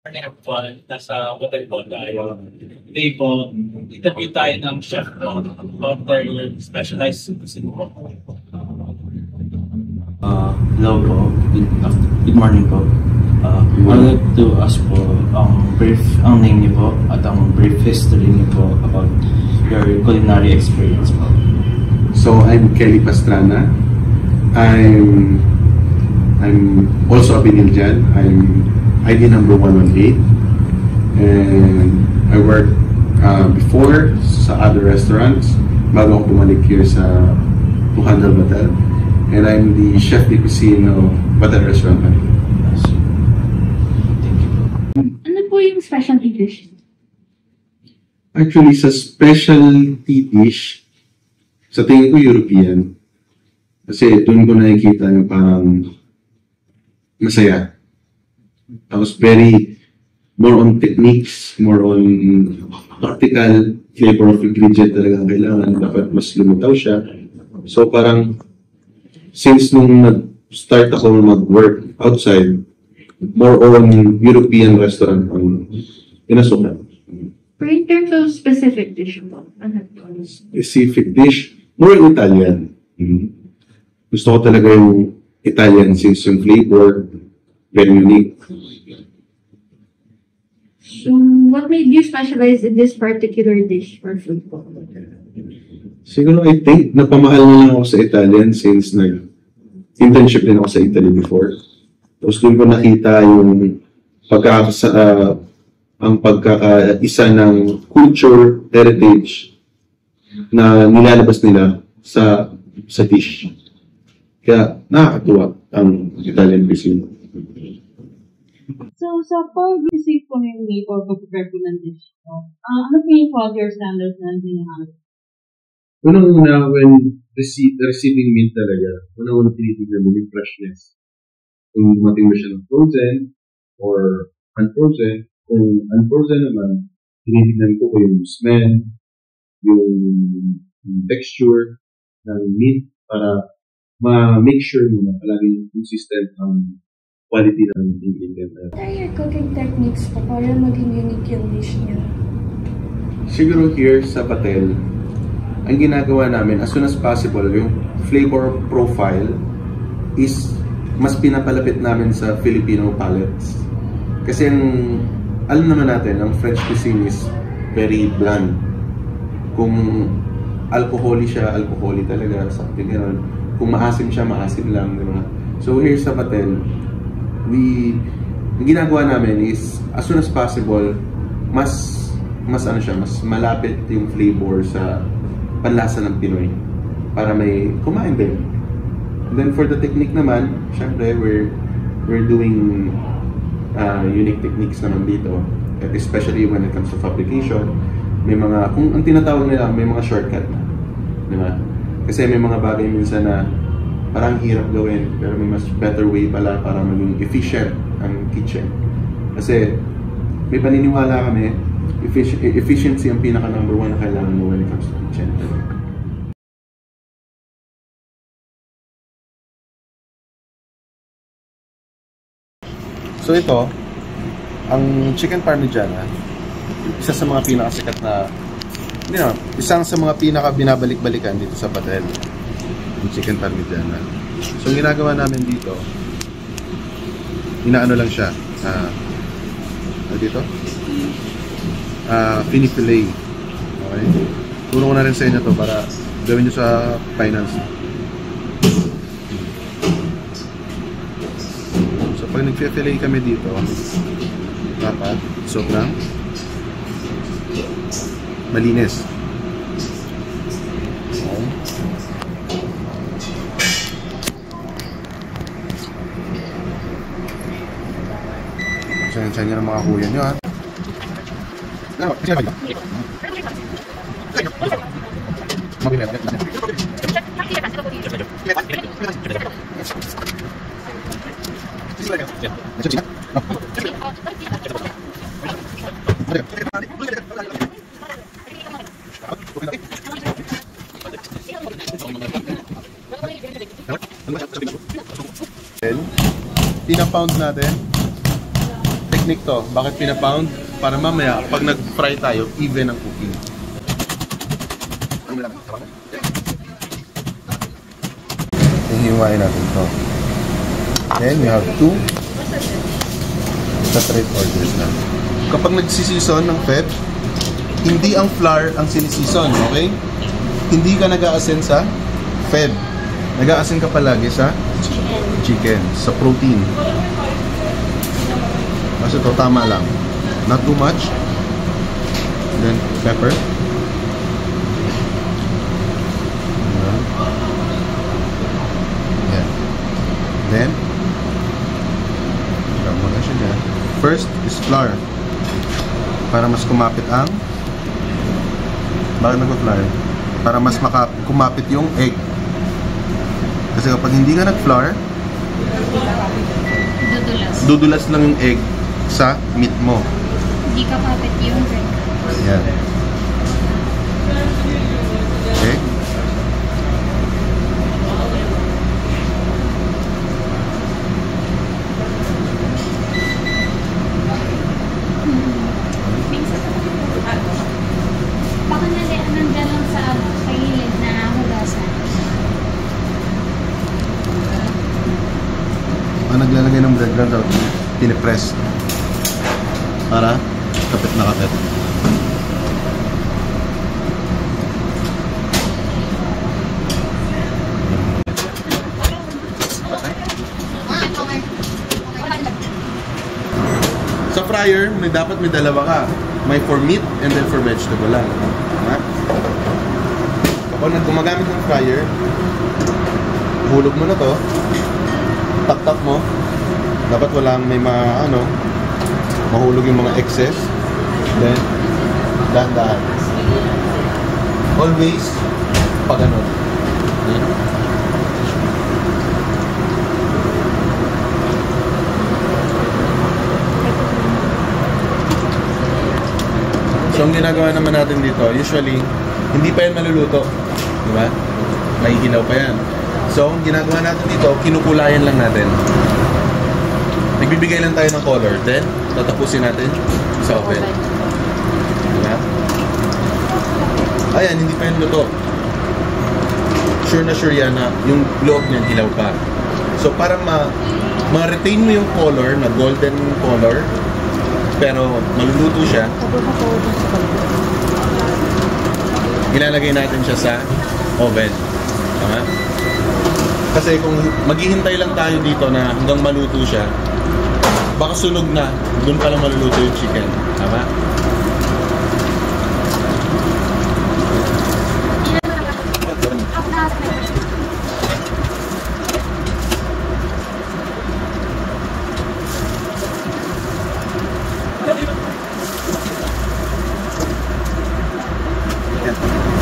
F1, nasa hotel po tayo. Today po, interview tayo ng chef po about their specialized cuisine po. Hello po. Good morning po. I'd like to ask po ang name niyo po at ang brief history niyo po about your culinary experience po. So I'm Kelly Pastrana. I'm also a Biniljan. I'm ID number 118, and I worked before sa other restaurants bago ako bumalik here sa 200 Batel, and I'm the chef de cuisine of Batel Restaurant Manila. Thank you po. Ano po yung specialty dish? Actually, sa specialty dish, sa tingin ko European. Kasi doon ko nakikita yung parang masaya. Tapos more on techniques, more on practical flavor of ingredient talaga ang kailangan. Dapat mas lumitaw siya. So parang, since nung nag-start ako mag-work outside, more on European restaurant ang pinasukan. Pero in terms of specific dish po, ano po? Specific dish, more on Italian. Gusto ko talaga yung Italian since yung flavor, very unique. So, what made you specialize in this particular dish for food po? Siguro, I think, napamahal na lang ako sa Italian since nag-internship din ako sa Italy before. Tapos doon ko nakita yung ang pagkakaisa ng culture, heritage na nilalabas nila sa dish. Kaya nakakatuwa ang Italian cuisine. So, sa pag-receive po ng meat or pag-prepare po ng dish po, ano po yung quality or standards na hinahanap? Unang-una, when receiving meat talaga, unang-una tinitignan mo yung freshness. Kung dumating mo siya ng frozen or unfrozen, kung unfrozen naman, tinitignan ko yung smell, yung texture ng meat para ma-make sure mo na palaging consistent ang quality ng ingredient. What are your cooking techniques po para maging unique yung dish niyo? Siguro here sa Batel, ang ginagawa namin as soon as possible, yung flavor profile is mas pinapalapit namin sa Filipino palates. Kasi alam naman natin, ang French cuisine is very bland. Kung alcoholy siya, alcoholy talaga, something gano'n. Kung maasim siya, maasim lang, di ba? So here sa Batel, ang ginagawa namin is as soon as possible, mas malapit yung flavor sa panlasa ng Pinoy para may kumain din. And then for the technique naman, syempre we're doing unique techniques naman dito, especially when it comes to fabrication. May mga, kung ang tinatawag nila, may mga shortcut na, di ba? Kasi may mga bagay minsan na parang hirap gawin, pero may mas better way pala para maging efficient ang kitchen. Kasi may paniniwala kami, efficiency ang pinaka number one na kailangan mo when it comes to kitchen. So ito, ang chicken parmigiana, isa sa mga pinakasikat na, isang sa mga pinaka binabalik-balikan dito sa Batel. Yung chicken parmigiana. So, ang ginagawa namin dito, inaano lang siya. Dito? Fini-fillet. Okay? Turo ko na rin sa inyo to para gawin nyo sa finance. So, pag nag-fillet kami dito, dapat sobrang malinis. Okay? Sensya nyo ng mga kuya nyo, ha? Ano? Kasi ba? Pinapound natin. technique to. Bakit pinapound? Para mamaya, pag nag-fry tayo, even ang cooking. Hihiwain natin to. Then, you have 2 separate orders na. Kapag nagsisison ng Feb, hindi ang flour ang sinisison, okay? Hindi ka nag-aasin sa Feb. Nag-aasin ka palagi sa chicken, sa protein. Kasi ito, tama lang. Not too much. Then, pepper. Yan. Then, mo na siya dyan. First is flour. Para mas kumapit ang... Bakit nag-flour? Para mas kumapit yung egg. Kasi kapag hindi ka nag-flour, dudulas lang yung egg sa meat mo. Hindi ka kapit yung bread. Yan. Okay? Baka nandyan lang sa gilid na hugasan. Naglalagay ng breadcrumbs out, pinipress para kapit na kapit. Sa fryer, dapat may dalawa ka. May for meat and then for vegetable lang. Kapag gumagamit ng fryer, hulog mo na to, tak-tak mo, dapat walang may mahulog yung mga excess. Then, dahan-dahan. Always, pag ganun. So, ang ginagawa naman natin dito, usually, hindi pa yan maluluto. Diba? May hilaw pa yan. So, ang ginagawa natin dito, kinukulayan lang natin. Nagbibigay lang tayo ng color. Then, tatapusin natin sa oven. Diba? Ayan, hindi pa yan luto. Sure na sure yan na yung loob niyan hilaw pa. So, para ma-retain mo yung color, na golden color, pero maluluto siya, ilalagay natin siya sa oven. Tama? Kasi kung maghihintay lang tayo dito na hanggang maluto siya, baka sunog na, doon pa lang maluluto yung chicken. Tama?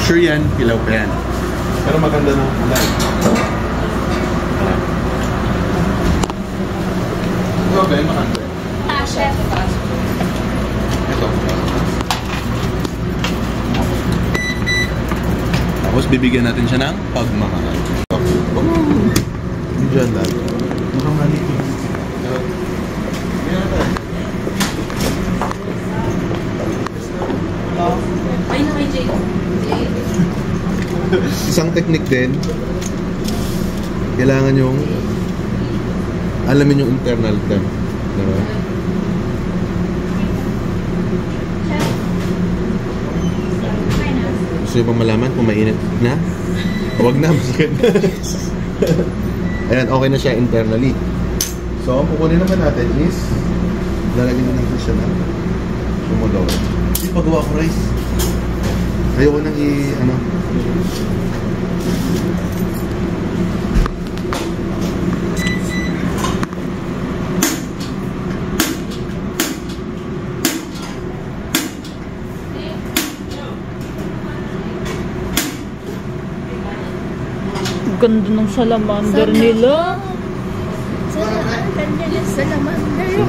Sure yan, hilaw pa yan. Pero maganda ng kulay. Ito ba yung makanda? Chef. Ito. Tapos bibigyan natin siya ng pagmamahal. Diyan lang. Mukhang malikot. Ay, na kay Jay. Isang technique din, kailangan yung alamin yung internal temp. Diba? Gusto nyo bang malaman kung mainit na? Huwag na, masakit na. Ayan, okay na siya internally. So, ang kukunin naman natin is lalagyan na natin siya na sumudaw. Hindi pagawa ko rice. Ayoko nang Ganda ng salamander nila.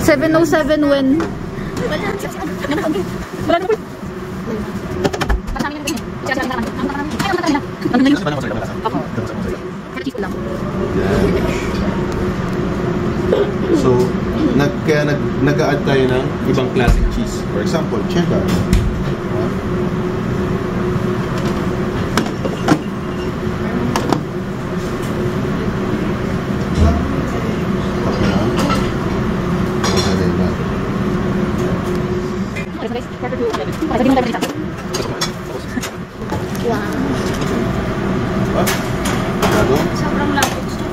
707 when? So, Kaya nag-a-add tayo ng ibang classic cheese. For example, cheddar. Sobrang lapot siya.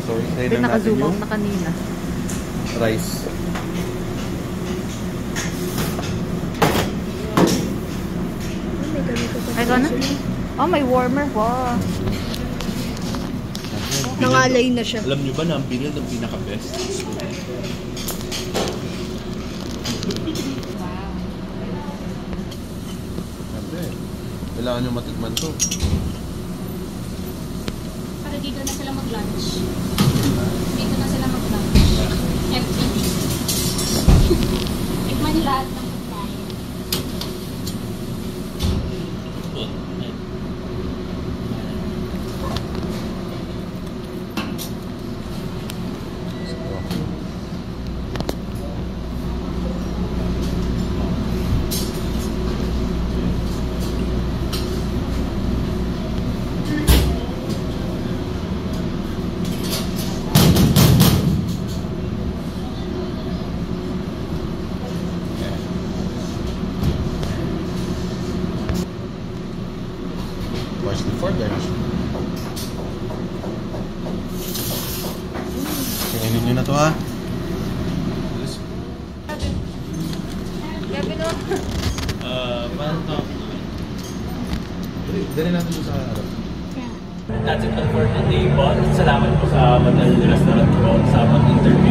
Sorry, Hindi naka-zoom out na kanina. rice. Ay, ka na? Oh, may warmer. Wow. Nangalay na siya. Alam nyo ba na ang binil ng pinaka-best? Siyempre, kailangan nyo matikman to. Para dito na sila mag-lunch. Dito na sila mag-lunch. Empty. Tikman lahat ng pagkain. Watch the fork, guys. Kainin nyo na to, ha? Paano to? Dali natin ito sa harap. That's it for today po. Salamat po sa Hotel Restaurant po sa pag-interview